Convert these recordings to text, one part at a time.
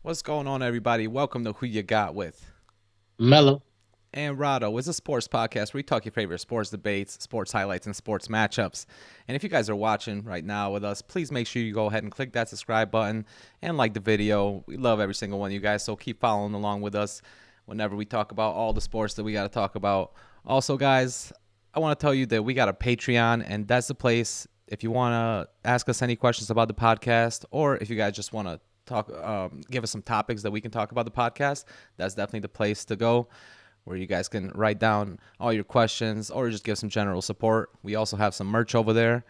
What's going on, everybody? Welcome to Who You Got with Melo. and Rado. It's a sports podcast where we talk your favorite sports debates, sports highlights, and sports matchups. And if you guys are watching right now with us, please make sure you go ahead and click that subscribe button and like the video. We love every single one of you guys, so keep following along with us whenever we talk about all the sports that we got to talk about. Also, guys, I want to tell you that we got a Patreon, and that's the place if you want to ask us any questions about the podcast, or if you guys just want to talk, give us some topics that we can talk about the podcast. That's definitely the place to go, where you guys can write down all your questions or just give some general support. We also have some merch over there.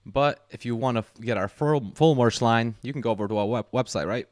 But if you want to get our full merch line, you can go over to our website, right?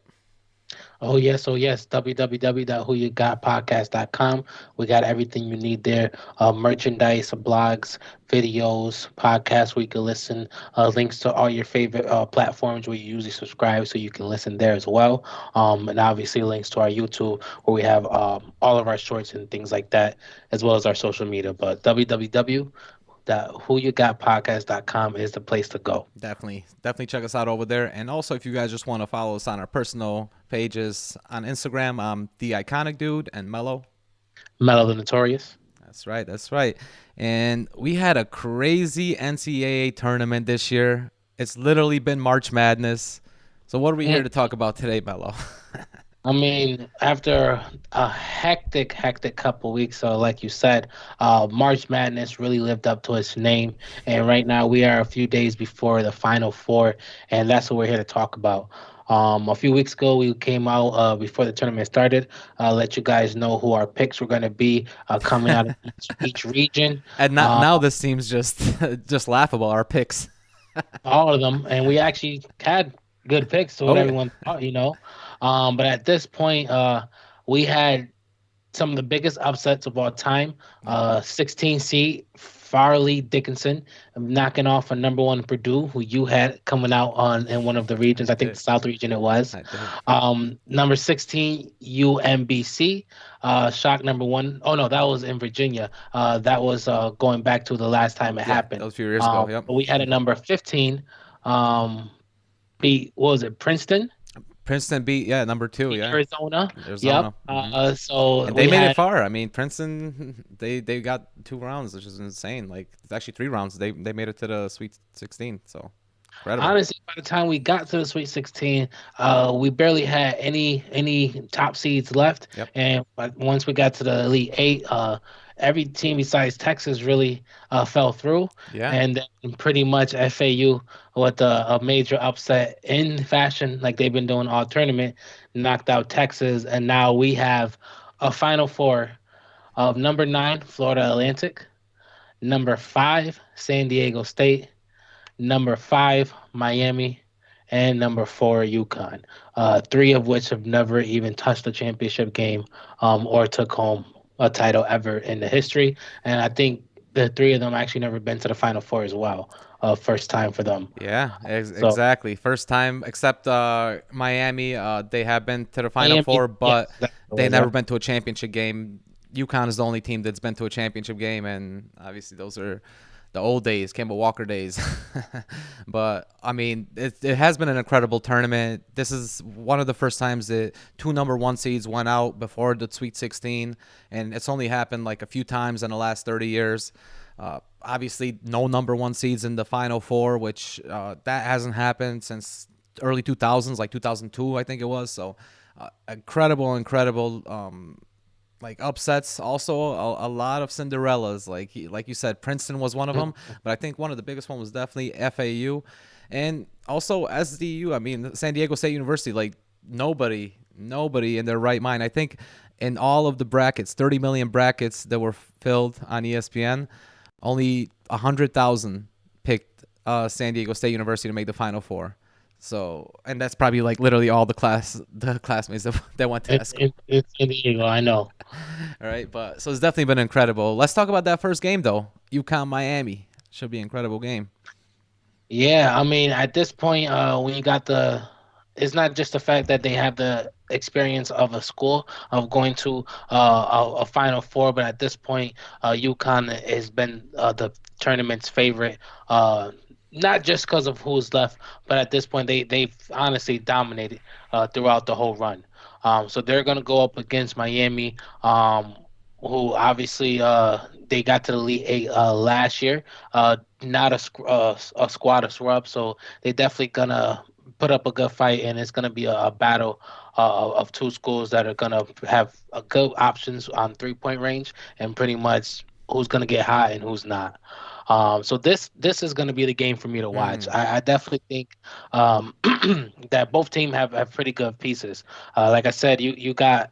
Oh yes, www.whoyougotpodcast.com. We got everything you need there. Merchandise, blogs, videos, podcasts where you can listen, links to all your favorite platforms where you usually subscribe so you can listen there as well. And obviously links to our YouTube where we have all of our shorts and things like that, as well as our social media. But www.whoyougotpodcast.com is the place to go. Definitely check us out over there. And also, if you guys just want to follow us on our personal pages on Instagram, I'm the Iconic Dude and Mello. Melo the Notorious. That's right. And we had a crazy NCAA tournament this year. It's literally been March Madness. So what are we here to talk about today, Mello? I mean, after a hectic couple weeks, so like you said, March Madness really lived up to its name, and right now we are a few days before the Final Four, and that's what we're here to talk about. A few weeks ago, we came out before the tournament started, let you guys know who our picks were going to be coming out of each region, And uh, now this seems just just laughable. Our picks. all of them, and we actually had good picks to Oh what yeah. everyone thought. But at this point, we had some of the biggest upsets of all time. Yep. 16 seed Farley Dickinson knocking off a number one Purdue, who you had coming out on in one of the I regions. I think the did. South region it was. I did. Number 16 UMBC, shock number one. Oh no, that was in Virginia. That was going back to the last time it Yeah, that happened. was a few years ago. Yep. But we had a number 15. Beat what was it? Princeton, Princeton beat number two. beat Yeah, Arizona. Yep. Arizona. So And they we made it had. far. I mean, Princeton they got 2 rounds, which is insane. Like it's actually 3 rounds. They made it to the Sweet 16. So incredible. Honestly, by the time we got to the Sweet 16, we barely had any top seeds left. Yep. And but once we got to the Elite Eight, every team besides Texas really fell through. Yeah. And then pretty much FAU, with a major upset in fashion, like they've been doing all tournament, knocked out Texas. And now we have a Final Four of number nine, Florida Atlantic, number five, San Diego State, number five, Miami, and number four, UConn. Three of which have never even touched a championship game or took home a title ever in the history. And I think the three of them actually never been to the Final Four as well. First time for them. Yeah, So exactly. First time, except Miami. They have been to the Final Miami, Four, yes, but that's the they word. never Yep. been to a championship game. UConn is the only team that's been to a championship game, and obviously those are the old days, Campbell Walker days. But I mean, it has been an incredible tournament. This is one of the first times that two number one seeds went out before the Sweet 16, and it's only happened like a few times in the last 30 years. Obviously, no number one seeds in the Final Four, which that hasn't happened since early 2000s, like 2002, I think it was. So, incredible, like upsets. Also, a lot of Cinderellas. Like you said, Princeton was one of them, but I think one of the biggest one was definitely FAU, and also SDU. I mean, San Diego State University. Like nobody in their right mind. I think in all of the brackets, 30 million brackets that were filled on ESPN, only 100,000 picked San Diego State University to make the Final Four. So, and that's probably like literally all the classmates that went to school. It's San Diego, I know. All right, but so it's definitely been incredible. Let's talk about that first game though. UConn Miami should be an incredible game. Yeah, I mean, at this point, when you got it's not just the fact that they have the experience of a school of going to a Final Four, but at this point, UConn has been the tournament's favorite. Not just because of who's left, but at this point, they've honestly dominated throughout the whole run. So they're gonna go up against Miami, who obviously they got to the Elite Eight last year. Not a squad of scrubs, so they definitely gonna put up a good fight, and it's gonna be a battle of two schools that are gonna have a good options on 3 point range, and pretty much who's gonna get hot and who's not. So this is going to be the game for me to watch. Mm, I definitely think that both team have pretty good pieces. Like I said, you got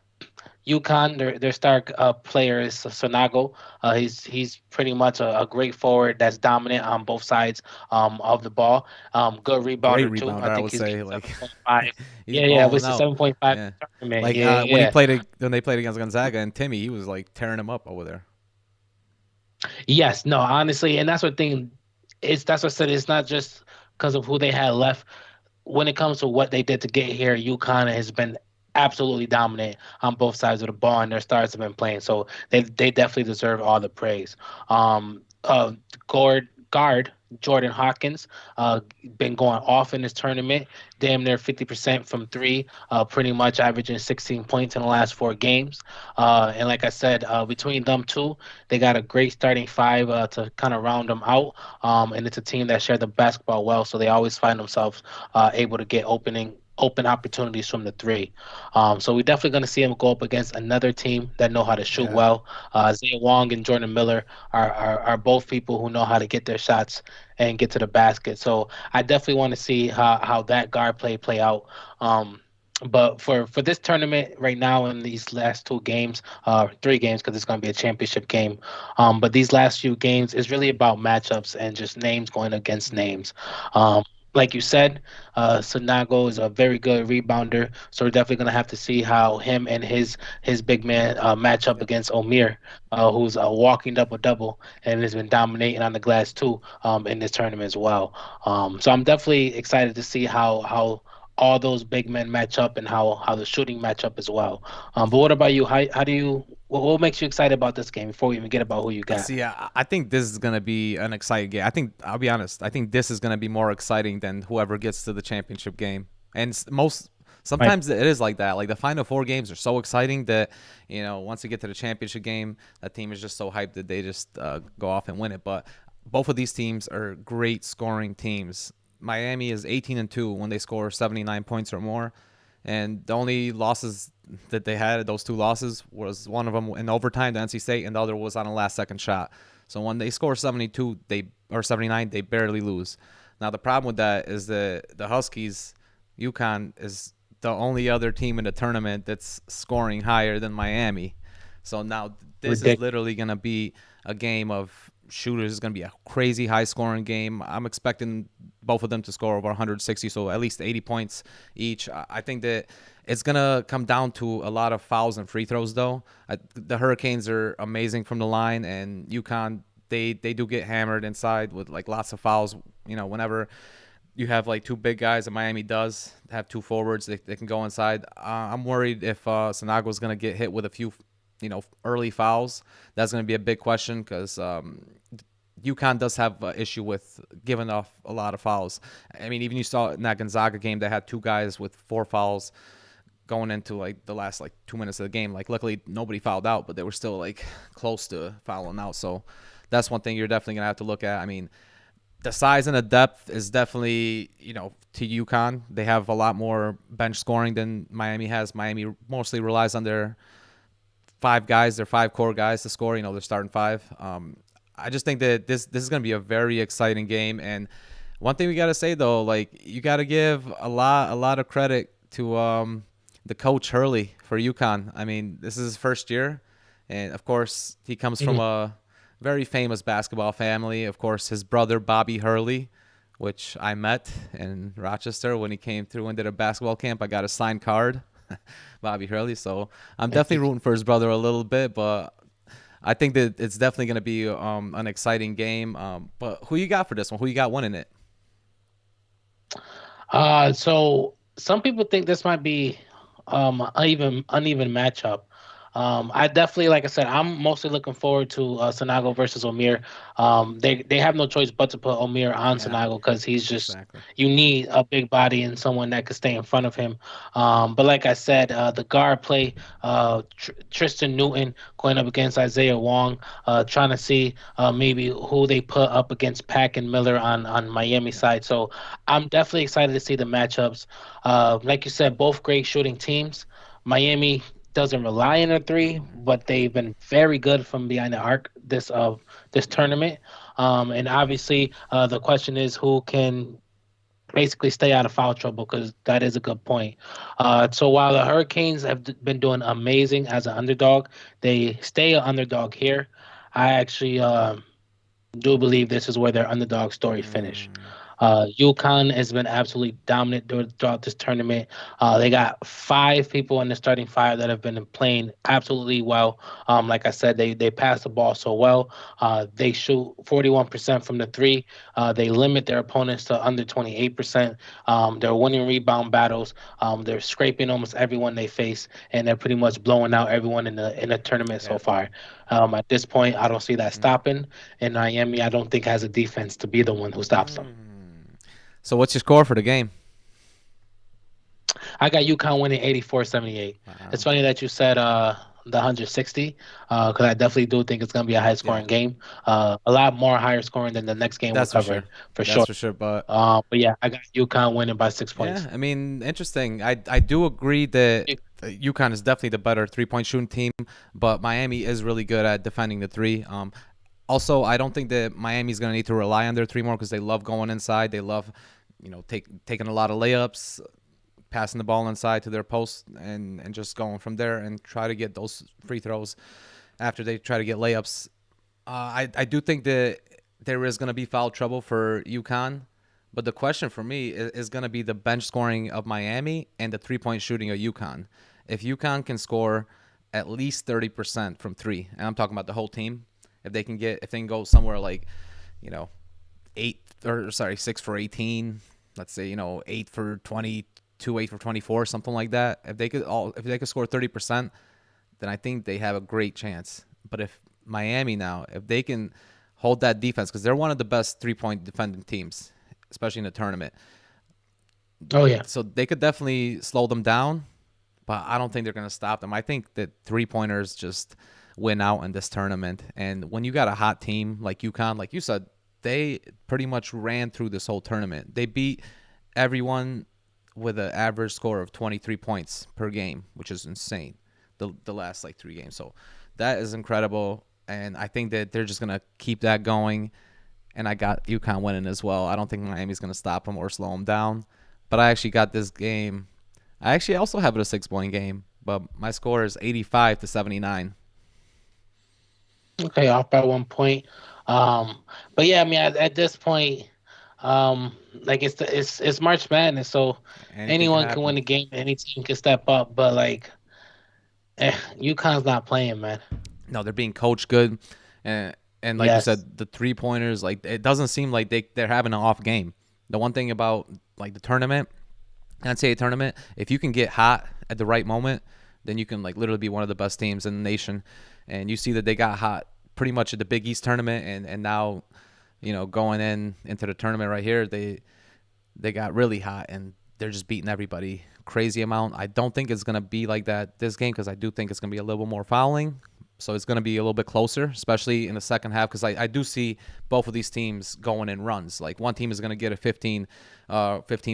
UConn. Their star player is Sonago. He's pretty much a great forward that's dominant on both sides of the ball. Good great rebounder too. rebounder, I I think would he's getting say. Like 7.5. he's Yeah, yeah, balling with the out. 7.5 Yeah. tournament. Like Yeah, yeah. when they played against Gonzaga and Timmy, he was like tearing him up over there. Yes, no, honestly, and that's what thing. That's what I said. It's not just because of who they had left. When it comes to what they did to get here, UConn has been absolutely dominant on both sides of the ball, and their stars have been playing. So they definitely deserve all the praise. Guard Jordan Hawkins been going off in this tournament, damn near 50% from three, pretty much averaging 16 points in the last 4 games. And like I said, between them two, they got a great starting five to kind of round them out. And it's a team that share the basketball well, so they always find themselves able to get open opportunities from the three. So we're definitely going to see them go up against another team that know how to shoot Yeah. well. Zay Wong and Jordan Miller are both people who know how to get their shots and get to the basket. So I definitely want to see how that guard play out. But for this tournament right now in these last 2 games, 3 games because it's going to be a championship game. But these last few games is really about matchups and just names going against names. Um, like you said, Sanago is a very good rebounder, so we're definitely going to have to see how him and his big man match up Yep. against Omir, who's a walking double double and has been dominating on the glass too in this tournament as well. So I'm definitely excited to see how all those big men match up and how the shooting match up as well. But what about you? How do you what makes you excited about this game before we even get about who you got? See, I think this is gonna be an exciting game. I think I'll be honest. I think this is gonna be more exciting than whoever gets to the championship game. And most Right. sometimes it is like that. Like the final four games are so exciting that once you get to the championship game, that team is just so hyped that they just go off and win it. But both of these teams are great scoring teams. Miami is 18-2 when they score 79 points or more. And the only losses that they had, those two losses, was one of them in overtime to NC State, and the other was on a last second shot. So when they score 72, they or 79, they barely lose. Now the problem with that is that the Huskies, UConn is the only other team in the tournament that's scoring higher than Miami. So now this is Ridiculous. literally gonna be a game of shooters. It's gonna be a crazy high scoring game. I'm expecting both of them to score over 160, so at least 80 points each. I think that it's gonna come down to a lot of fouls and free throws, though. The Hurricanes are amazing from the line, and UConn they do get hammered inside with like lots of fouls. Whenever you have like two big guys, and Miami does have two forwards, they can go inside. I'm worried if Sanago's gonna get hit with a few, early fouls. That's gonna be a big question because UConn does have an issue with giving off a lot of fouls. I mean, even you saw in that Gonzaga game, they had two guys with 4 fouls going into like the last like 2 minutes of the game. Like, luckily nobody fouled out, but they were still like close to fouling out. So that's one thing you're definitely gonna have to look at. I mean, the size and the depth is definitely, to UConn. They have a lot more bench scoring than Miami has. Miami mostly relies on their 5 guys, their 5 core guys to score. They're starting five. I just think that this is going to be a very exciting game. And one thing we got to say though, like you got to give a lot of credit to the coach Hurley for UConn. I mean, this is his first year, and of course he comes from Mhm. a very famous basketball family. Of course, his brother Bobby Hurley, which I met in Rochester when he came through and did a basketball camp. I got a signed card, Bobby Hurley. So I'm definitely rooting for his brother a little bit, but I think that it's definitely going to be an exciting game. But who you got for this one? Who you got winning it? So some people think this might be uneven matchup. I definitely, like I said, I'm mostly looking forward to Sanago versus Omir. They have no choice but to put Omir on Yeah, Sanago because he's just exactly. you need a big body and someone that could stay in front of him. But like I said, the guard play, Tristan Newton going up against Isaiah Wong, trying to see maybe who they put up against Pack and Miller on Miami Yeah. side. So I'm definitely excited to see the matchups. Like you said, both great shooting teams. Miami doesn't rely on a three, but they've been very good from behind the arc this tournament. And obviously, the question is who can basically stay out of foul trouble because that is a good point. So while the Hurricanes have been doing amazing as an underdog, they stay an underdog here. I actually do believe this is where their underdog story finished. Mm, UConn has been absolutely dominant throughout this tournament. They got five people in the starting five that have been playing absolutely well. Like I said, they pass the ball so well. They shoot 41% from the three. They limit their opponents to under 28%. They're winning rebound battles. They're scraping almost everyone they face, and they're pretty much blowing out everyone in the tournament so yeah. far. At this point, I don't see that Mm. stopping. And Miami, I don't think has a defense to be the one who stops them. Mm. So what's your score for the game? I got UConn winning 84-78. It's Wow. funny that you said the 160 because I definitely do think it's going to be a high Yeah, scoring game. A lot more higher scoring than the next game we're that's for sure. covering for That's sure. for sure. But But yeah, I got UConn winning by 6 points. yeah, I mean, interesting. I do agree that UConn is definitely the better 3 point shooting team, but Miami is really good at defending the three. Also, I don't think that Miami's going to need to rely on their three more because they love going inside. They love, taking a lot of layups, passing the ball inside to their post, and just going from there and try to get those free throws after they try to get layups. I do think that there is going to be foul trouble for UConn, but the question for me is going to be the bench scoring of Miami and the 3 point shooting of UConn. If UConn can score at least 30% from three, and I'm talking about the whole team, if they can go somewhere like, you know, 6 for 18, let's say, 8 for 22, 8 for 24, something like that. If they could score 30%, then I think they have a great chance. But if Miami now, if they can hold that defense, because they're one of the best 3 point defending teams, especially in the tournament, Oh yeah. so they could definitely slow them down. But I don't think they're going to stop them. I think that 3 pointers just win out in this tournament. And when you got a hot team like UConn, like you said, they pretty much ran through this whole tournament. They beat everyone with an average score of 23 points per game, which is insane. The last like 3 games. So that is incredible. And I think that they're just going to keep that going. And I got UConn winning as well. I don't think Miami's going to stop them or slow them down. But I actually got this game. I actually also have it a 6 point game, but my score is 85-79. Okay, off by 1 point. But yeah, I mean at this point, like it's March Madness, so Anything can anyone can win happen. the game, any team can step up. But like, UConn's not playing, man. No, they're being coached good, and like you Yes. said, the 3 pointers, like it doesn't seem like they're having an off game. The one thing about like the tournament, NCAA tournament, if you can get hot at the right moment, then you can like literally be one of the best teams in the nation. And you see that they got hot pretty much at the Big East tournament, and now, going into the tournament right here, they got really hot and they're just beating everybody crazy amount. I don't think it's gonna be like that this game because I do think it's gonna be a little more fouling. So it's going to be a little bit closer, especially in the second half, because I do see both of these teams going in runs. Like one team is going to get a 15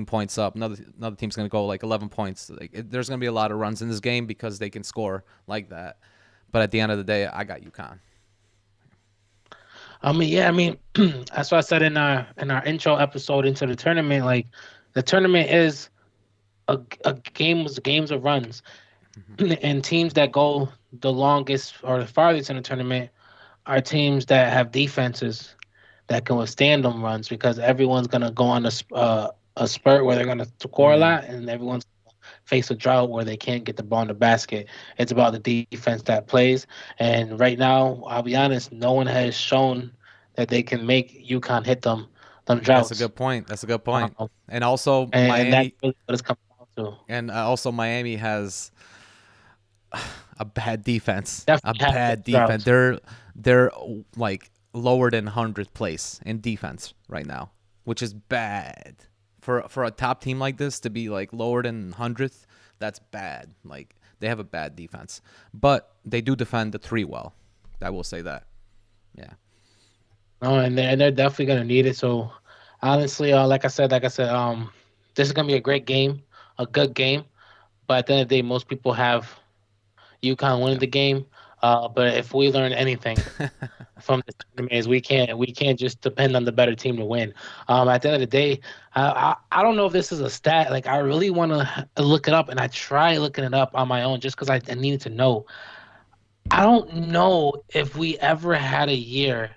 points up. Another team's going to go like 11 points. There's going to be a lot of runs in this game because they can score like that. But at the end of the day, I got UConn. I mean, yeah, I mean, that's what I said in our intro episode into the tournament. Like, the tournament is a games of runs, Mm-hmm. and teams that go the longest or the farthest in the tournament are teams that have defenses that can withstand them runs because everyone's gonna go on a spurt where they're gonna score a Mm. lot, and everyone's face a drought where they can't get the ball in the basket. It's about the defense that plays. And right now, I'll be honest, no one has shown that they can make UConn hit them That's a droughts. good point. That's a good point. Um, And also and that's Miami, really what it's coming down to. and also Miami has A bad defense. A Definitely have bad defense. drought. They're like lower than 100th place in defense right now, which is bad. For a top team like this to be like lower than 100th, that's bad. Like they have a bad defense. But they do defend the 3 well. I will say that. Yeah. No, and they're definitely gonna need it. So honestly, this is gonna be a great game, a good game. But at the end of the day, most people have UConn winning Yeah. the game. But if we learn anything from this tournament, is we can't just depend on the better team to win. At the end of the day, I don't know if this is a stat. Like I really want to look it up, and I try looking it up on my own just because I needed to know. I don't know if we ever had a year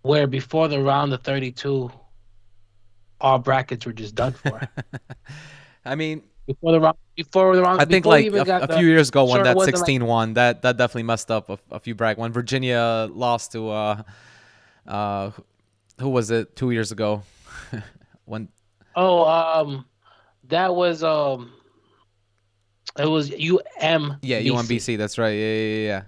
where before the round of 32, all brackets were just done for. I mean, I think Before we like even got a the few years ago when sure it that wasn't like 16 won, that definitely messed up a few brackets. When Virginia lost to uh who was it 2 years ago? when oh that was it was Yeah, UMBC. UMBC. That's right. Yeah.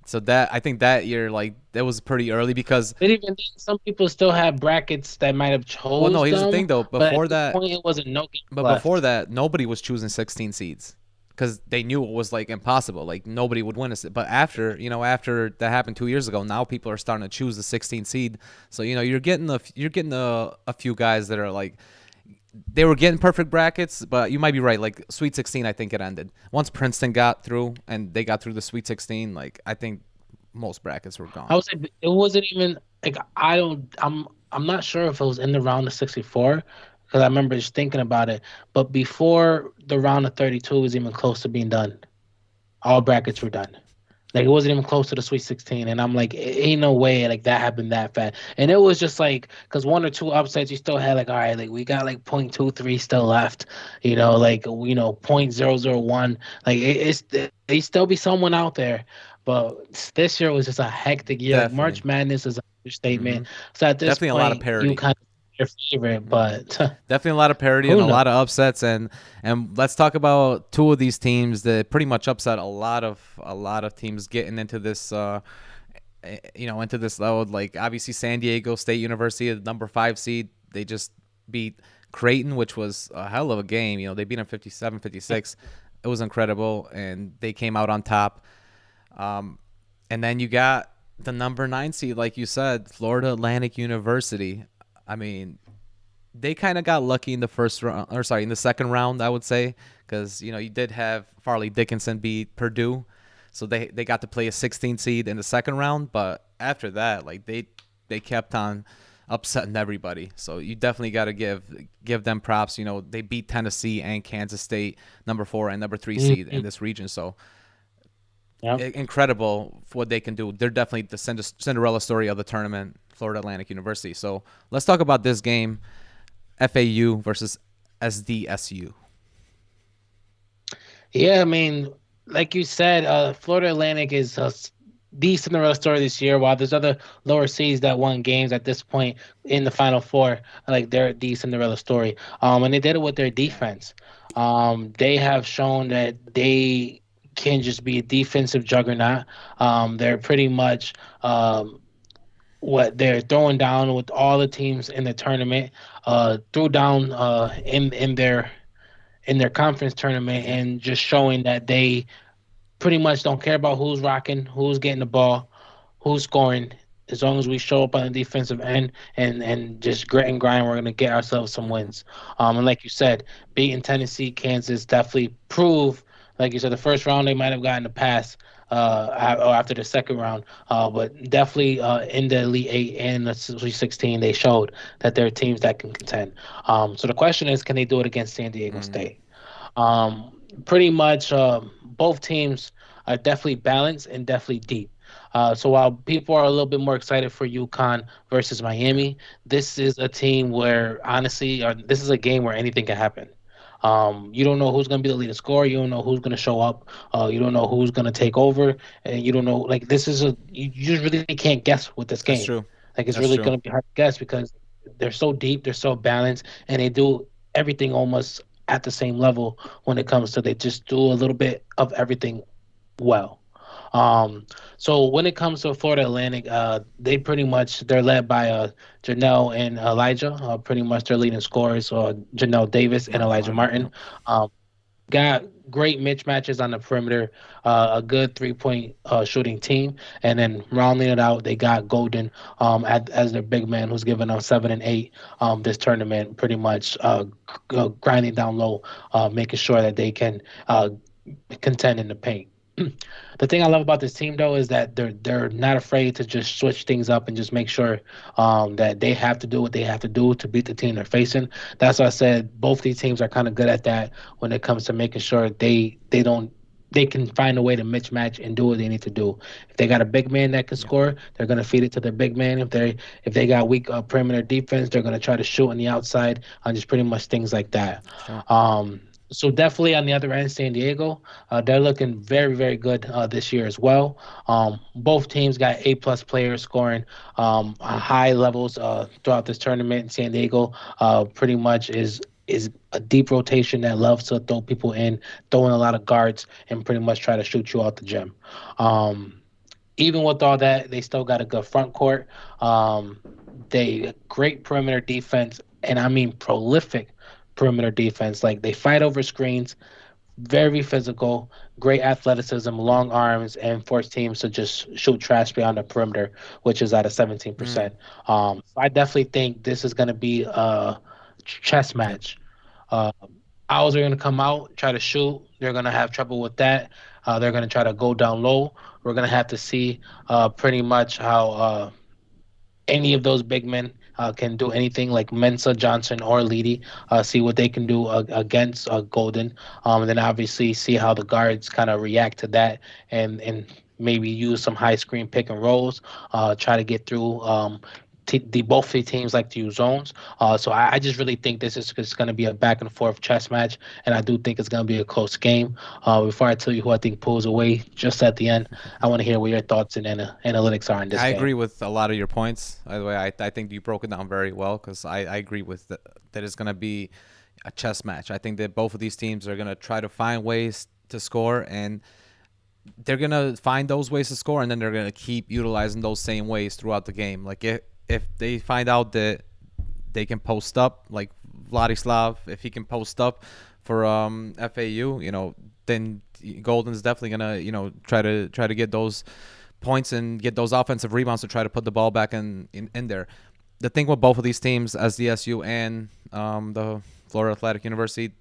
So that I think that year like that was pretty early because But even then, some people still had brackets that might have well no chose here's the them, thing though but at this point it wasn't no games before left. that nobody was choosing 16 seeds because they knew it was like impossible like nobody would win it. But after after that happened 2 years ago, now people are starting to choose the 16 seed. So you're getting a few guys that are like they were getting perfect brackets, but you might be right. Like Sweet 16, I think it ended once Princeton got through and they got through the Sweet 16. Like I think most brackets were I gone. would say it wasn't even like I don't. I'm not sure if it was in the round of 64 because I remember just thinking about it. But before the round of 32 was even close to being done, all brackets were done. Like it wasn't even close to the Sweet 16, and I'm like, ain't no way like that happened that fast. And it was just like because one or two upsets, you still had like, all right, like we got like 0.23 still left, like 0.001. Like they still be someone out there, but this year was just a hectic year. Like Definitely. March Madness is an Hmm. understatement. So at this Definitely a lot of point, you parity. kind of your favorite, Hmm. but Definitely a lot of parity and who a knows? lot of upsets, and let's talk about two of these teams that pretty much upset a lot of teams getting into this into this level. Like obviously San Diego State University, the number 5 seed, they just beat Creighton, which was a hell of a game. They beat them 57-56. It was incredible, and they came out on top. Um, and then you got the number 9 seed, like you said, Florida Atlantic University. I mean, they kind of got lucky in the first round, or sorry, in the second round, I would say, because you did have Farley Dickinson beat Purdue, so they got to play a 16 seed in the second round. But after that, like they kept on upsetting everybody. So you definitely got to give them props. They beat Tennessee and Kansas State, number 4 and number 3 seed in Mhm. this region. So Yeah. incredible for what they can do. They're definitely the Cinderella story of the tournament, Florida Atlantic University. So let's talk about this game. FAU versus SDSU. Yeah, I mean, like you said, Florida Atlantic is the Cinderella story this year. While there's other lower seeds that won games at this point in the Final Four, like they're the Cinderella story. And they did it with their defense. They have shown that they can just be a defensive juggernaut. They're pretty much what they're throwing down with all the teams in the tournament. Threw down in their conference tournament Yeah. and just showing that they pretty much don't care about who's rocking, who's getting the ball, who's scoring. As long as we show up on the defensive end and just grit and grind, we're gonna get ourselves some Hmm. wins. And like you said, beating Tennessee, Kansas definitely prove, like you said, the first round they might have gotten a pass, or after the second round, but definitely in the Elite Eight and the Sweet 16, they showed that there are teams that can contend. So the question is, can they do it against San Diego Hmm. State? Pretty much both teams are definitely balanced and definitely deep. So while people are a little bit more excited for UConn versus Yeah. Miami, this is a team where honestly, or this is a game where anything can happen. You don't know who's going to be the leading scorer. You don't know who's going to show up. You don't know who's going to take over, and you don't know. Like this is you just really can't guess with this That's game. true. Like it's That's really true. going to be hard to guess because they're so deep, they're so balanced, and they do everything almost at the same level when it comes to they just do a little bit of everything well. Um, so when it comes to Florida Atlantic, they pretty much they're led by Janelle and Elijah. Pretty much their leading scorers, Janelle Davis and Right, Elijah Martin. Martin. Yep. Um, got great mismatches on the perimeter, a good 3 point shooting team, and then rounding it out, they got Golden as their big man, who's given them 7 and 8 this tournament, pretty much grinding down low, making sure that they can contend in the paint. The thing I love about this team though is that they're not afraid to just switch things up and just make sure that they have to do what they have to do to beat the team they're facing. That's why I said both these teams are kind of good at that when it comes to making sure they don't they can find a way to mismatch and do what they need to do. If they got a big man that can Yeah. score, they're gonna feed it to their big man. If they got weak perimeter defense, they're gonna try to shoot on the outside on just pretty much things like that. Sure. So definitely on the other end, San Diego, they're looking very, very good this year as well. Both teams got A-plus players scoring high levels throughout this tournament. San Diego pretty much is a deep rotation that loves to throw people in, throwing a lot of guards, and pretty much try to shoot you out the gym. Um, Even with all that, they still got a good front court. They great perimeter defense, and I mean prolific perimeter defense. Like they fight over screens, very physical, great athleticism, long arms, and force teams to just shoot trash beyond the perimeter, which is at a Mm. 17%. So I definitely think this is going to be a chess Yep. match. Uh, Owls are going to come out, try to shoot. They're going to have trouble with that. They're going to try to go down low. We're going to have to see pretty much how any of those big men can do anything like Mensa, Johnson, or Leedy, see what they can do against Golden. And then obviously see how the guards kind of react to that and maybe use some high screen pick and rolls, try to get through. The both the teams like to use zones, so I just really think this is going to be a back and forth chess match, and I do think it's going to be a close game. Before I tell you who I think pulls away, just at the end, I want to hear what your thoughts and analytics are in this I game. agree with a lot of your points. By the way, I think you broke it down very well because I agree with that it's going to be a chess match. I think that both of these teams are going to try to find ways to score, and they're going to find those ways to score, and then they're going to keep utilizing those same ways throughout the game. Like if they find out that they can post up, like Vladislav, if he can post up for FAU, then Golden's definitely gonna try to get those points and get those offensive rebounds to try to put the ball back in there. The thing with both of these teams, SDSU and the Florida Athletic University,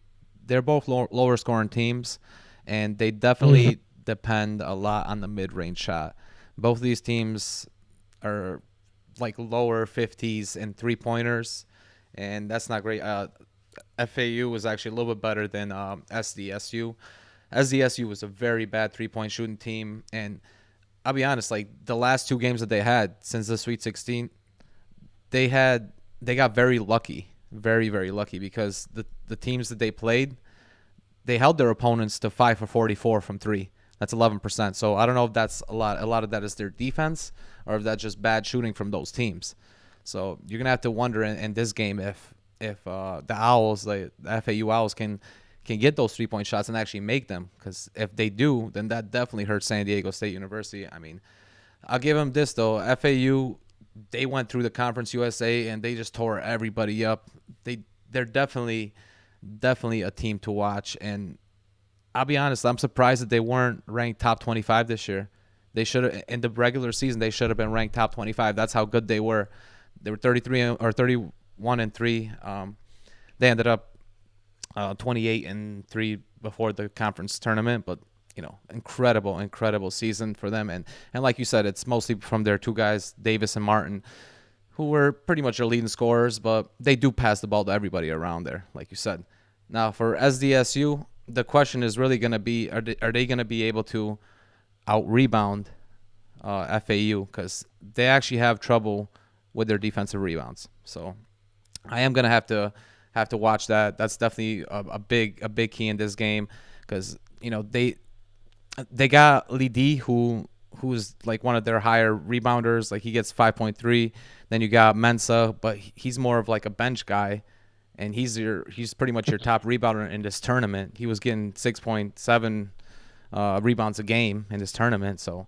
they're both lower scoring teams, and they Mhm. definitely depend a lot on the mid range shot. Both of these teams are like lower 50s and 3 pointers, and that's not great. FAU was actually a little bit better than SDSU. SDSU was a very bad 3 point shooting team, and I'll be honest, like the last two games that they had since the Sweet 16, they had they got very lucky, very very lucky because the teams that they played, they held their opponents to 5 for 44 from three. That's 11%. So I don't know if that's a lot. A lot of that is their defense, or if that's just bad shooting from those teams. So you're gonna have to wonder in this game if the Owls, the FAU Owls, can get those 3 point shots and actually make them. Because if they do, then that definitely hurts San Diego State University. I mean, I'll give them this though. FAU, they went through the Conference USA and they just tore everybody up. They're definitely a team to watch. And I'll be honest, I'm surprised that they weren't ranked top 25 this year. They should have in the regular season. They should have been ranked top 25. That's how good they were. They were 33 or 31 and three. They ended up 28 and three before the conference tournament, but incredible season for them. And like you said, it's mostly from their two guys, Davis and Martin, who were pretty much their leading scorers, but they do pass the ball to everybody around there, like you said. Now for SDSU, the question is really going to be: Are they going to be able to out rebound FAU? Because they actually have trouble with their defensive rebounds. So I am gonna have to watch that. That's definitely a big key in this game because they got Lee D who's like one of their higher rebounders. Like he gets 5.3. Then you got Mensa, but he's more of like a bench guy. and he's pretty much your top rebounder in this tournament. He was getting 6.7 rebounds a game in this tournament. So,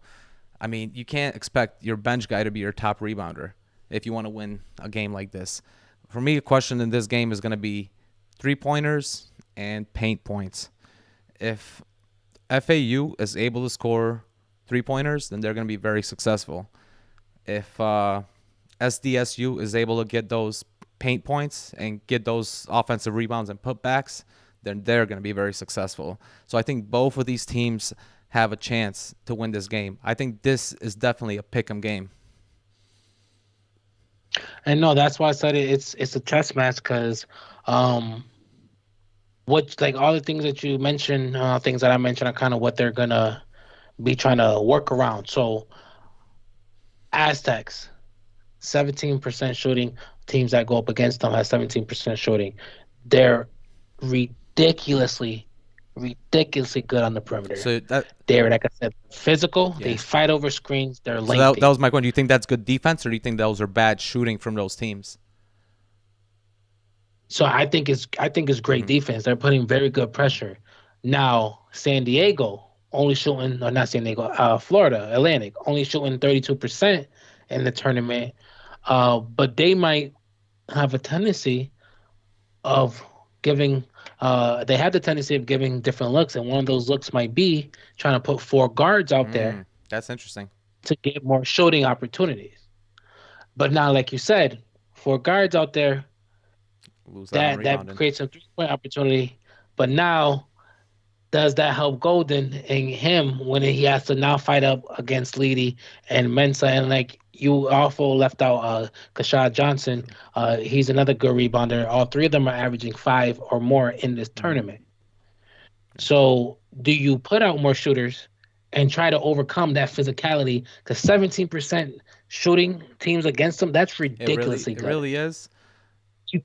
I mean, you can't expect your bench guy to be your top rebounder if you want to win a game like this. For me, a question in this game is going to be 3-pointers and paint points. If FAU is able to score 3-pointers, then they're going to be very successful. If SDSU is able to get those paint points and get those offensive rebounds and putbacks, then they're going to be very successful. So I think both of these teams have a chance to win this game. I think this is definitely a pick'em game. And no, that's why I said it's a chess match because what like all the things that you mentioned, things that I mentioned are kind of what they're gonna be trying to work around. So Aztecs, 17% shooting. Teams that go up against them have 17% shooting. They're ridiculously, ridiculously good on the perimeter. So that They're, like I said, physical. They yeah. fight over screens. They're So that lengthy. was my question. Do you think that's good defense, or do you think those are bad shooting from those teams? So I think it's great Mm-hmm. defense. They're putting very good pressure. Now San Diego only shooting, or not San Diego, Florida Atlantic only shooting 32% in the tournament. But they might have a tendency of giving. They have the tendency of giving different looks, and one of those looks might be trying to put four guards out there That's interesting. to get more shooting opportunities. But now, like you said, four guards out there Lose out on that rebounding. creates a 3-point opportunity. But now, does that help Golden and him when he has to now fight up against Leedy and Mensa? And like you also left out Kashad Johnson. True. He's another good rebounder. All three of them are averaging five or more in this Mm-hmm. tournament. So do you put out more shooters and try to overcome that physicality? Because 17% shooting teams against them, that's ridiculously It good. really is.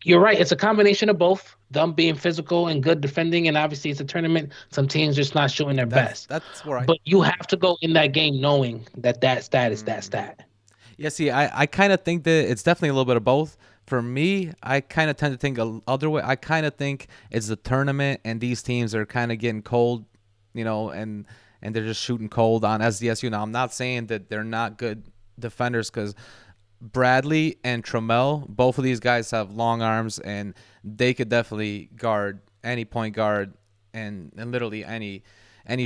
You're right. It's a combination of both. Them being physical and good defending, and obviously it's a tournament. Some teams just not showing their best. That's where I. But you have to go in that game knowing that that stat is that Mm. stat. Yeah, see, I kind of think that it's definitely a little bit of both. For me, I kind of tend to think a other way. I kind of think it's the tournament, and these teams are kind of getting cold, and they're just shooting cold on SDSU. Now, I'm not saying that they're not good defenders, because Bradley and Trammell, both of these guys have long arms, and they could definitely guard any point guard and literally any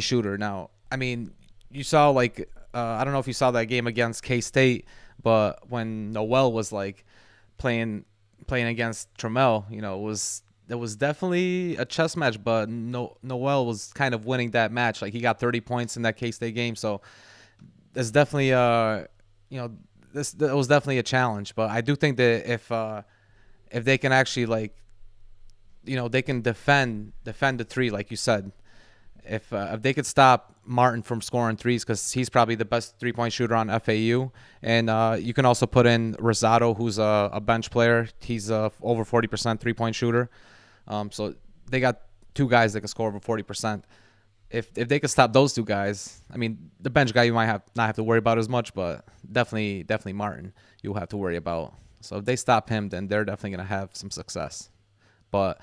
shooter. Now, I mean, you saw like I don't know if you saw that game against K State, but when Noel was like playing against Trammell, it was definitely a chess match, but Noel was kind of winning that match. Like he got 30 points in that K State game, so it's definitely you know this that was definitely a challenge. But I do think that if they can actually like they can defend the three like you said. If they could stop Martin from scoring threes, because he's probably the best 3-point shooter on FAU, and you can also put in Rosado, who's a bench player. He's over 40% 3-point shooter. So they got two guys that can score over 40%. If they could stop those two guys, I mean, the bench guy you might not have to worry about as much, but definitely Martin you'll have to worry about. So if they stop him, then they're definitely gonna have some success. But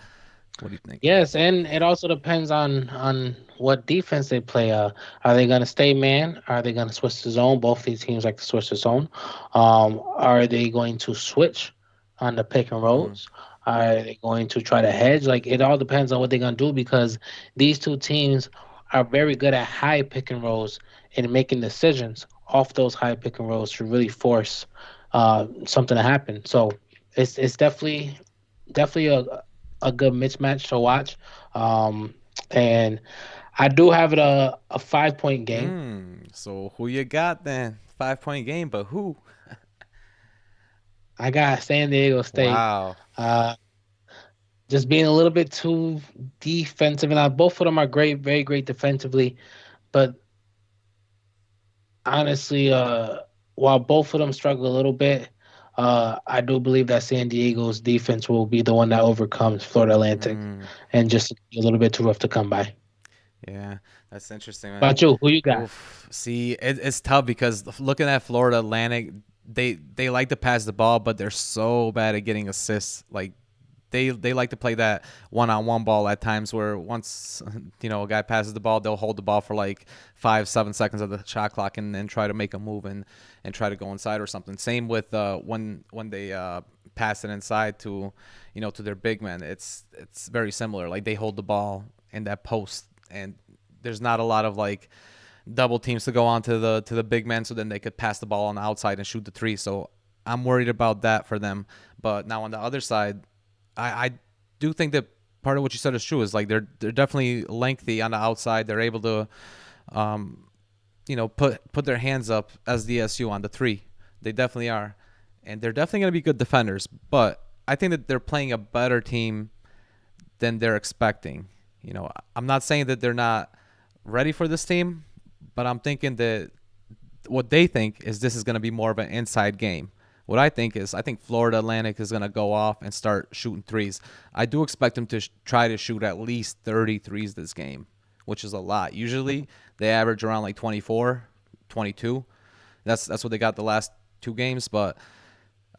what do you think? Yes, and it also depends on what defense they play. Are they going to stay man? Are they going to switch to zone? Both these teams like to switch to zone. Are they going to switch on the pick and Mm-hmm. rolls? Are they going to try to hedge? Like it all depends on what they're going to do because these two teams are very good at high pick and rolls and making decisions off those high pick and rolls to really force something to happen. So it's definitely a good mismatch to watch. And I do have it a 5 point game. So who you got then? 5-point game, but who? I got San Diego State. Wow. Uh, just being a little bit too defensive, and both of them are great, very great defensively. But honestly, while both of them struggle a little bit, I do believe that San Diego's defense will be the one that overcomes Florida Atlantic, Mm, and just a little bit too rough to come by. yeah, that's interesting, man. About you, who you got? Oof. See, it's tough because looking at Florida Atlantic, they like to pass the ball, but they're so bad at getting assists. Like they like to play that one-on-one ball at times where once a guy passes the ball, they'll hold the ball for like 5 7 seconds of the shot clock and then try to make a move and try to go inside or something. Same with when they pass it inside to to their big men. It's very similar. Like they hold the ball in that post, and there's not a lot of like double teams to go on to the big men, so then they could pass the ball on the outside and shoot the three. So I'm worried about that for them. But now on the other side, I do think that part of what you said is true. Is like they're definitely lengthy on the outside. They're able to, put their hands up as DSU on the three. They definitely are, and they're definitely going to be good defenders. But I think that they're playing a better team than they're expecting. I'm not saying that they're not ready for this team, but I'm thinking that what they think is this is going to be more of an inside game. What I think Florida Atlantic is going to go off and start shooting threes. I do expect them to try to shoot at least 30 threes this game, which is a lot. Usually they average around like 24, 22. That's what they got the last two games, but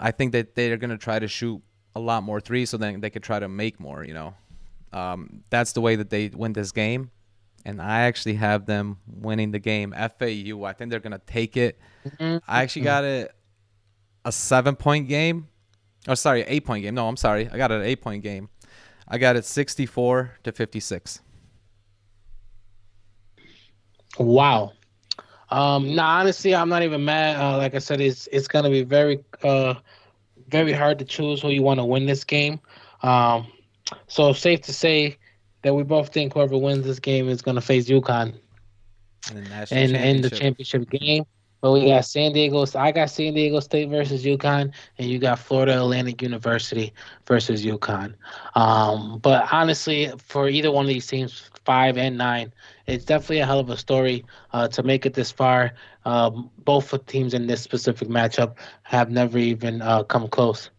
I think that they're going to try to shoot a lot more threes so then they could try to make more. That's the way that they win this game. And I actually have them winning the game. FAU, I think they're going to take it. I actually got it a 7-point game. Oh, sorry, 8-point game. No, I'm sorry. I got it an 8-point game. I got it 64-56. Wow. No, honestly, I'm not even mad. Like I said, it's gonna be very hard to choose who you want to win this game. Um, so it's safe to say that we both think whoever wins this game is gonna face UConn In the national in the championship. championship game. But we got San Diego. I got San Diego State versus UConn, and you got Florida Atlantic University versus UConn. But honestly, for either one of these teams, 5 and 9, it's definitely a hell of a story to make it this far. Both teams in this specific matchup have never even come close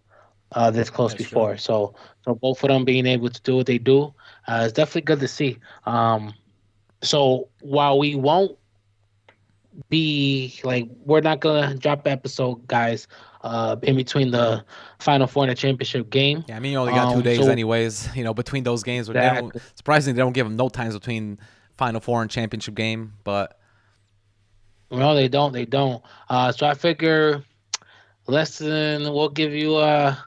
this close That's true. before. So both of them being able to do what they do is definitely good to see. So while we won't be like we're not gonna drop an episode, guys, in between the Final Four and the championship game. Yeah, I mean, you only got 2 days So anyways, between those games. But they don't, exactly. surprisingly, they don't give them no times between Final Four and championship game. But No, they don't. They don't. So I figure we'll give you a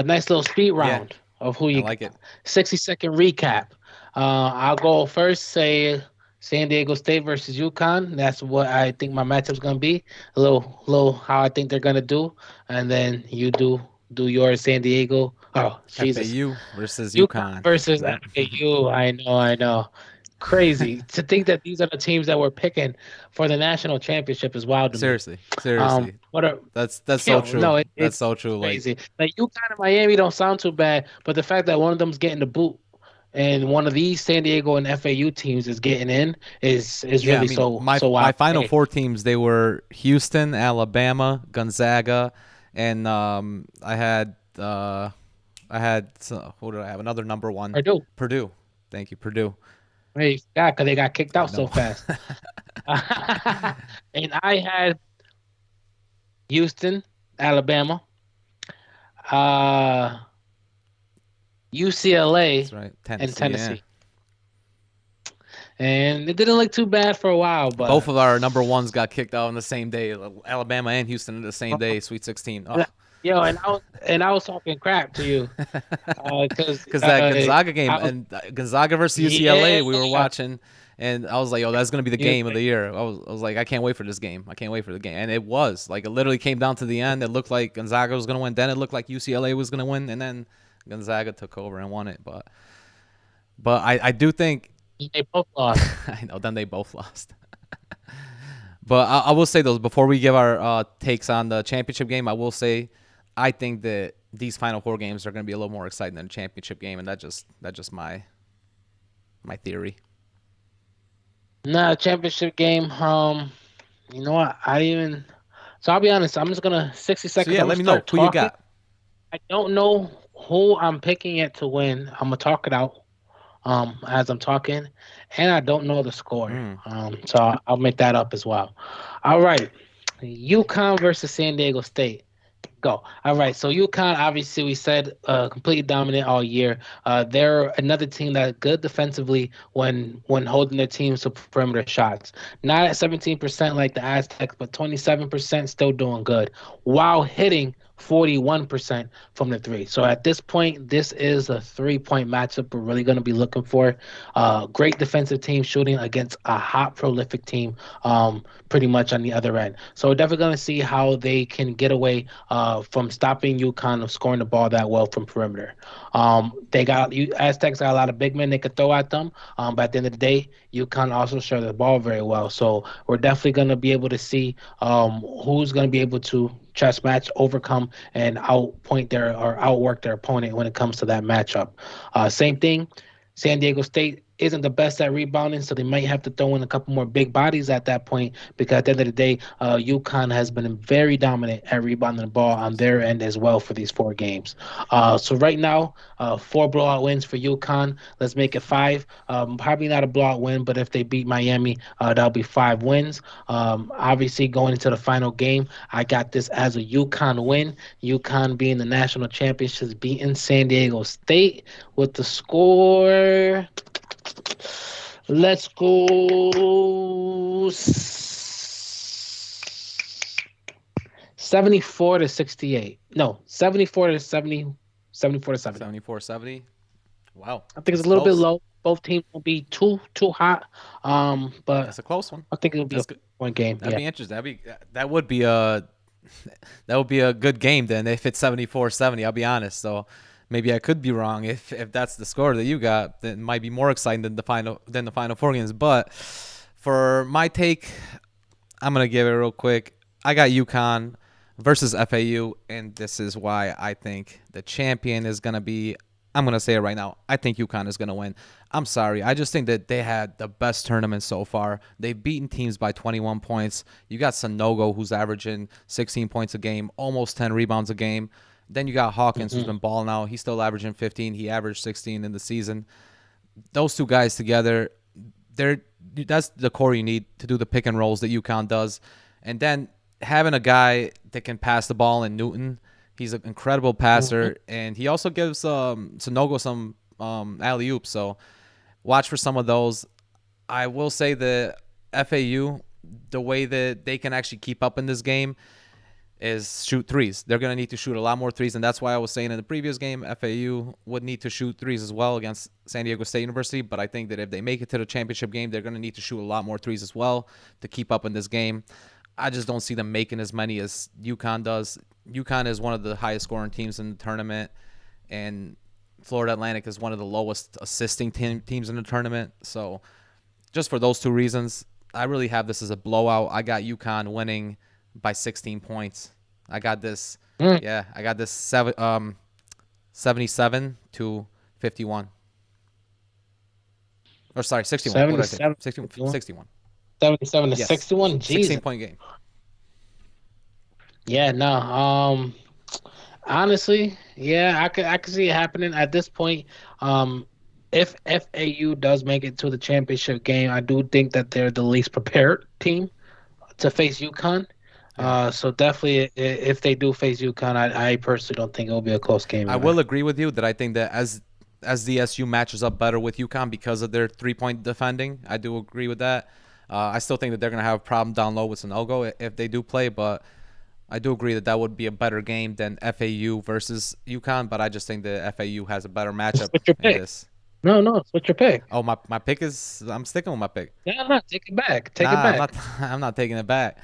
nice little speed yeah, round of who I you like got. it. 60-second recap. I'll go first. Say San Diego State versus UConn. That's what I think my matchup's gonna be. A little how I think they're gonna do, and then you do yours. San Diego. Oh Jesus. FAU versus UConn UConn. versus Yep. FAU. I know. Crazy to think that these are the teams that we're picking for the national championship is wild to me. Seriously, seriously. What a That's so yo true. no, That's it's so true. Like, crazy. Like UConn and Miami don't sound too bad, but the fact that one of them's getting the boot and one of these San Diego and FAU teams is getting in is yeah, I really mean, my so my wild to Final me. Four teams, they were Houston, Alabama, Gonzaga, and who did I have? Another number one, Purdue. Purdue. Thank you, Purdue. Hey, yeah, because they got kicked I out so know. fast. And I had Houston, Alabama, uh, That's UCLA, right. and Tennessee, yeah. Tennessee. And it didn't look too bad for a while, Both but of our number ones got kicked out on the same day. Alabama and Houston in the same day, Sweet 16. Oh, yo, and I was talking crap to you, because because that Gonzaga game I was and Gonzaga versus yeah, UCLA, we were watching, and I was like, "Oh, that's gonna be the you game of the year." I was like, "I can't wait for this game. I can't wait for the game." And it was like it literally came down to the end. It looked like Gonzaga was gonna win. Then it looked like UCLA was gonna win, and then Gonzaga took over and won it. But I do think they both lost. I know. Then they both lost. But I will say those before we give our takes on the championship game. I will say I think that these Final Four games are going to be a little more exciting than the championship game, and that's just my theory. Nah, championship game. You know what? So I'll be honest. I'm just gonna 60 So seconds. yeah, I'm gonna let me know start who you talking. got. I don't know who I'm picking it to win. I'm gonna talk it out as I'm talking, and I don't know the score. Mm. So I'll make that up as well. All right, UConn versus San Diego State. Go. All right. So UConn, obviously, we said completely dominant all year. They're another team that's good defensively when holding their teams to perimeter shots. Not at 17% like the Aztecs, but 27% still doing good, while hitting 41% from the three. So at this point, this is a 3-point matchup we're really going to be looking for. Great defensive team shooting against a hot, prolific team, pretty much on the other end. So we're definitely going to see how they can get away from stopping UConn of scoring the ball that well from perimeter. Aztecs got a lot of big men they could throw at them, but at the end of the day, UConn also share the ball very well. So we're definitely going to be able to see who's going to be able to chess match, overcome, and outpoint their or outwork their opponent when it comes to that matchup. Same thing. San Diego State isn't the best at rebounding, so they might have to throw in a couple more big bodies at that point because at the end of the day, UConn has been very dominant at rebounding the ball on their end as well for these 4 games. So right now, 4 blowout wins for UConn. Let's make it 5. Probably not a blowout win, but if they beat Miami, that'll be 5 wins. Obviously, going into the final game, I got this as a UConn win. UConn being the national championships, beating San Diego State with the score. Let's go 74 to 68. No, 74 to 70, 74 to 70. 74-70. Wow, I think it's that's a little bit close. low. Both teams will be too hot. But That's a close one. I think it'll be a That's good. one game. That'd Yeah. be interesting. That would be a that would be a good game then if it's 74-70. I'll be honest. So maybe I could be wrong if that's the score that you got. Then it might be more exciting than the final 4 games. But for my take, I'm gonna give it real quick. I got UConn versus FAU, and this is why I think the champion is gonna be. I'm gonna say it right now. I think UConn is gonna win. I'm sorry. I just think that they had the best tournament so far. They've beaten teams by 21 points. You got Sanogo, who's averaging 16 points a game, almost 10 rebounds a game. Then you got Hawkins, who's Hmm. been balling out. He's still averaging 15. He averaged 16 in the season. Those two guys together, they're that's the core you need to do the pick and rolls that UConn does. And then having a guy that can pass the ball in Newton, he's an incredible Hmm. passer, and he also gives Sonogo some alley oops. So watch for some of those. I will say the FAU, the way that they can actually keep up in this game is shoot threes. They're going to need to shoot a lot more threes, and that's why I was saying in the previous game, FAU would need to shoot threes as well against San Diego State University. But I think that if they make it to the championship game, they're going to need to shoot a lot more threes as well to keep up in this game. I just don't see them making as many as UConn does. UConn is one of the highest scoring teams in the tournament, and Florida Atlantic is one of the lowest assisting teams in the tournament. So just for those two reasons, I really have this as a blowout. I got UConn winning by 16 points. I got this. Yeah, I got this 77 to 51. Or sorry, 61. What did I say? 77 60, to 61. 77 to Yes, 61. 16 Jesus. point game. Yeah, no. Honestly, yeah, I could see it happening at this point. Um, if FAU does make it to the championship game, I do think that they're the least prepared team to face UConn. Yeah. So definitely, if they do face UConn, I personally don't think it'll be a close game, I man. will agree with you that I think that as the SU matches up better with UConn because of their 3-point defending, I do agree with that. I still think that they're gonna have a problem down low with Sanogo if they do play, but I do agree that that would be a better game than FAU versus UConn. But I just think that FAU has a better matchup Switch your in pick. this. No, switch your pick. Oh, my pick is I'm sticking with my pick. Yeah, no, take it back. Take it Nah, I'm back. not. I'm not taking it back.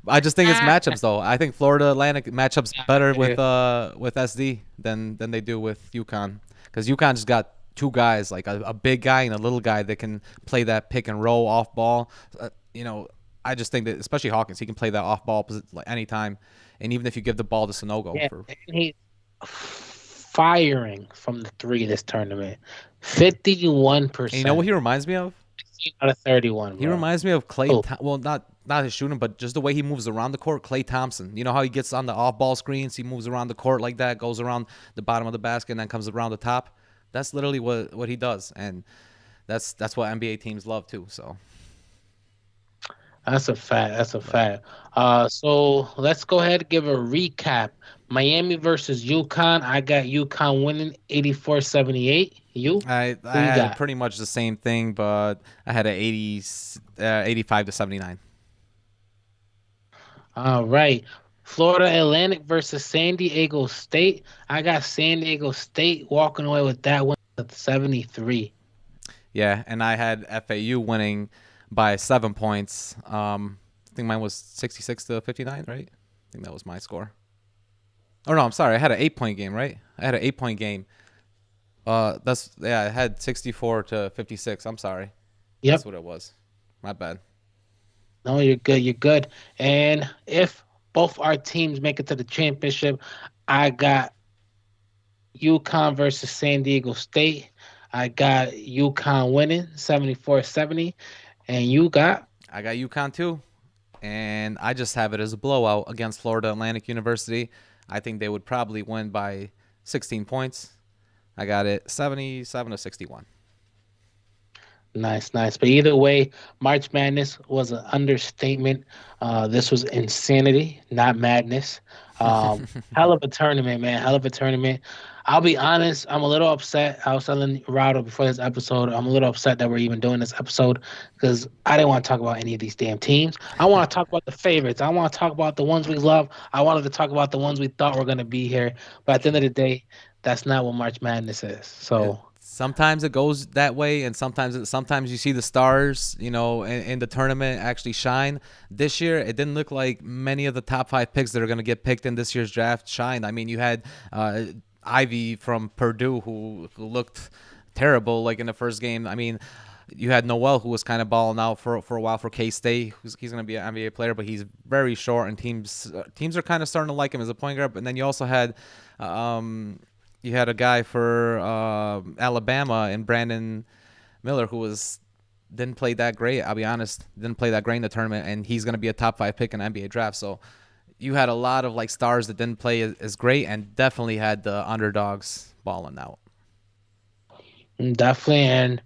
I just think it's matchups though. I think Florida Atlantic matchups better with SD than they do with UConn because UConn just got two guys like a big guy and a little guy that can play that pick and roll off ball. You know, I just think that especially Hawkins, he can play that off ball like anytime, and even if you give the ball to Sonogo Yeah, for. and he's firing from the three this tournament. 51%. And you know what he reminds me of? Out of 31, He bro. reminds me of Clay. Oh, Well, not his shooting, but just the way he moves around the court. Clay Thompson. You know how he gets on the off-ball screens? He moves around the court like that, goes around the bottom of the basket, and then comes around the top. That's literally what he does, and that's what NBA teams love too. So That's a fact. That's a But fact. So let's go ahead and give a recap. Miami versus UConn. I got UConn winning 84-78. You? I Who you had got? pretty much the same thing, but I had a 85 to 79. All right. Florida Atlantic versus San Diego State. I got San Diego State walking away with that one at 73. Yeah, and I had FAU winning by 7 points. I think mine was 66 to 59, right? I think that was my score. Oh no, I'm sorry. I had an 8 point game, right? I had an 8 point game. That's yeah. I had 64 to 56. I'm sorry. That's Yep. what it was. My bad. No, you're good. You're good. And if both our teams make it to the championship, I got UConn versus San Diego State. I got UConn winning 74-70. And you got I got UConn too, and I just have it as a blowout against Florida Atlantic University. I think they would probably win by 16 points. I got it 77 to 61. nice, nice. But either way, March Madness was an understatement. This was insanity, not madness. Hell of a tournament, man. Hell of a tournament. I'll be honest, I'm a little upset. I was telling Rado before this episode, I'm a little upset that we're even doing this episode because I didn't want to talk about any of these damn teams. I want to talk about the favorites. I want to talk about the ones we love. I wanted to talk about the ones we thought were going to be here. But at the end of the day, that's not what March Madness is. It So sometimes it goes that way, and sometimes you see the stars, in the tournament actually shine. This year, it didn't look like many of the top five picks that are going to get picked in this year's draft shine. I mean, you had Ivy from Purdue who looked terrible like in the first game. I mean, you had Noel who was kind of balling out for a while for K State. He's going to be an NBA player, but he's very short, and teams are kind of starting to like him as a point guard. And then you also had you had a guy for Alabama and Brandon Miller who was didn't play that great. I'll be honest, didn't play that great in the tournament, and he's going to be a top five pick in the NBA draft. So you had a lot of like stars that didn't play as great, and definitely had the underdogs balling out. definitely. And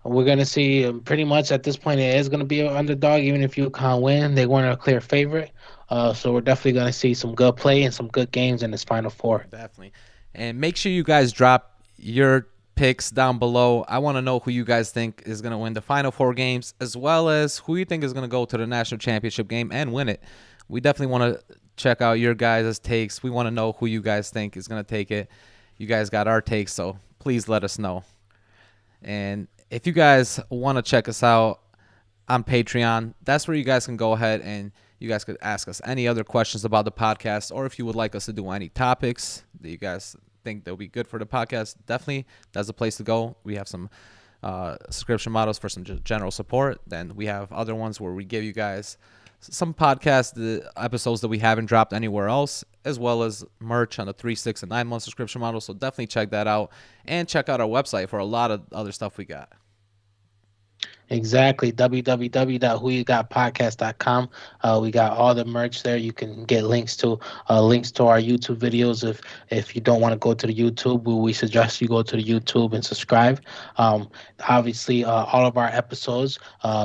we're going to see pretty much at this point, it is going to be an underdog, even if UConn win. They weren't a clear favorite. So we're definitely going to see some good play and some good games in this Final Four. Definitely. And make sure you guys drop your picks down below. I want to know who you guys think is going to win the final four games, as well as who you think is going to go to the national championship game and win it. We definitely want to check out your guys' takes. We want to know who you guys think is going to take it. You guys got our takes, so please let us know. And if you guys want to check us out on Patreon, that's where you guys can go ahead and you guys could ask us any other questions about the podcast, or if you would like us to do any topics that you guys think that will be good for the podcast, definitely that's the place to go. We have some subscription models for some general support. Then we have other ones where we give you guys some podcast episodes that we haven't dropped anywhere else, as well as merch on the 3, 6, and 9 month subscription model. So definitely check that out, and check out our website for a lot of other stuff we got. Exactly. www.whoyougotpodcast.com. We got all the merch there. You can get links to our YouTube videos. If you don't want to go to the YouTube, we suggest you go to the YouTube and subscribe. Obviously, all of our episodes,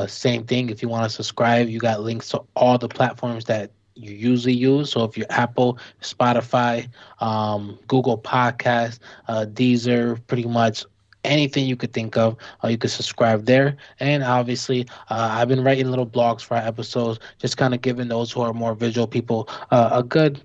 same thing. If you want to subscribe, you got links to all the platforms that you usually use. So if you're Apple, Spotify, Google Podcast, Deezer, pretty much anything you could think of, you could subscribe there. And obviously, I've been writing little blogs for our episodes, just kind of giving those who are more visual people a good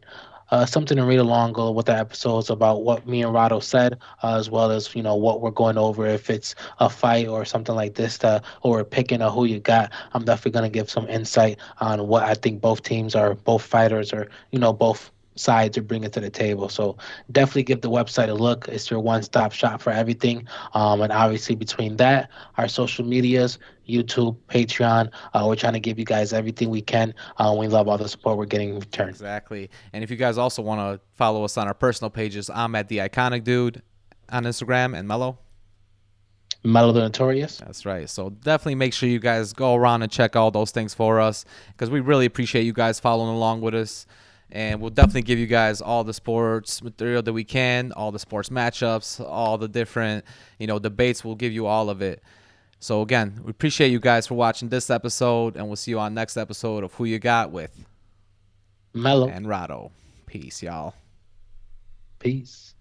something to read along with the episodes about what me and Rado said, as well as what we're going over. If it's a fight or something like this, or we're picking a who you got, I'm definitely gonna give some insight on what I think both teams are, both fighters, or both sides are bringing to the table. So definitely give the website a look. It's your one-stop shop for everything. And obviously between that, our social medias, YouTube, Patreon, we're trying to give you guys everything we can. We love all the support we're getting in return. Exactly. And if you guys also want to follow us on our personal pages, I'm at the Iconic Dude on Instagram, and Melo. Melo the Notorious. That's right. So definitely make sure you guys go around and check all those things for us, because we really appreciate you guys following along with us. And we'll definitely give you guys all the sports material that we can, all the sports matchups, all the different, debates. We'll give you all of it. So again, we appreciate you guys for watching this episode, and we'll see you on next episode of Who You Got with Melo. and Rado. Peace, y'all. Peace.